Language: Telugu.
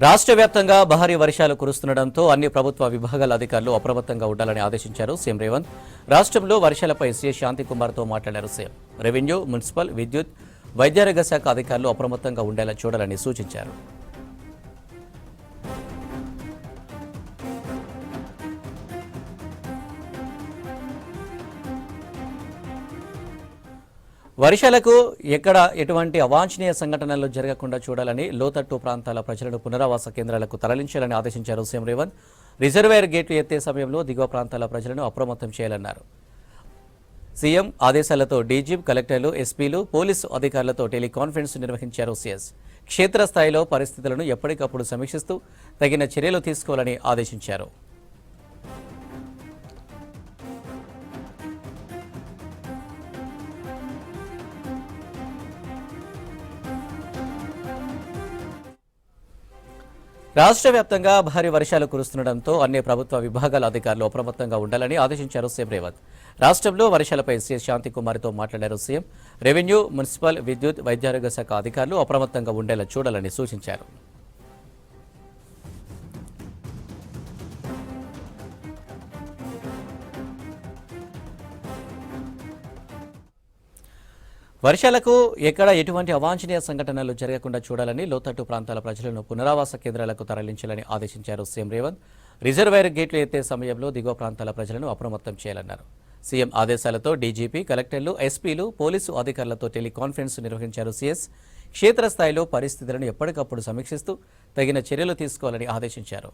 రాష్ట్ర వ్యాప్తంగా భారీ వర్షాలు కురుస్తుండటంతో అన్ని ప్రభుత్వ విభాగాల అధికారులు అప్రమత్తంగా ఉండాలని ఆదేశించారు సీఎం రేవంత్. రాష్ట్రంలో వర్షాలపై సీఎస్ శాంతికుమార్తో మాట్లాడారు సీఎం. రెవెన్యూ, మున్సిపల్, విద్యుత్, వైద్యారోగ్య శాఖ అధికారులు అప్రమత్తంగా ఉండేలా చూడాలని సూచించారు. వర్షాలకు ఎక్కడ ఎటువంటి అవాంఛనీయ సంఘటనలు జరగకుండా చూడాలని, లోతట్టు ప్రాంతాల ప్రజలను పునరావాస కేంద్రాలకు తరలించాలని ఆదేశించారు సీఎం రేవంత్. రిజర్వాయర్ గేట్లు ఎత్తే సమయంలో దిగువ ప్రాంతాల ప్రజలను అప్రమత్తం చేయాలన్నారు. సీఎం ఆదేశాలతో డీజీపీ, కలెక్టర్లు, ఎస్పీలు, పోలీసు అధికారులతో టెలికాన్ఫరెన్స్ నిర్వహించారు సీఎస్. క్షేత్రస్థాయిలో పరిస్థితులను ఎప్పటికప్పుడు సమీక్షిస్తూ తగిన చర్యలు తీసుకోవాలని ఆదేశించారు. రాష్ట్ర వ్యాప్తంగా భారీ వర్షాలు కురుస్తుండటంతో అన్ని ప్రభుత్వ విభాగాల అధికారులు అప్రమత్తంగా ఉండాలని ఆదేశించారు సీఎం రేవంత్. రాష్ట్రంలో వర్షాలపై సీఎస్ శాంతికుమార్తో మాట్లాడారు సీఎం. రెవెన్యూ, మున్సిపల్, విద్యుత్, వైద్యారోగ్య శాఖ అధికారులు అప్రమత్తంగా ఉండేలా చూడాలని సూచించారు. వర్షాలకు ఎక్కడ ఎటువంటి అవాంఛనీయ సంఘటనలు జరగకుండా చూడాలని, లోతట్టు ప్రాంతాల ప్రజలను పునరావాస కేంద్రాలకు తరలించాలని ఆదేశించారు సీఎం రేవంత్. రిజర్వాయర్ గేట్లు ఎత్తే సమయంలో దిగువ ప్రాంతాల ప్రజలను అప్రమత్తం చేయాలన్నారు. సీఎం ఆదేశాలతో డీజీపీ, కలెక్టర్లు, ఎస్పీలు, పోలీసు అధికారులతో టెలికాన్ఫరెన్స్ నిర్వహించారు సీఎస్. క్షేత్రస్థాయిలో పరిస్థితులను ఎప్పటికప్పుడు సమీక్షిస్తూ తగిన చర్యలు తీసుకోవాలని ఆదేశించారు.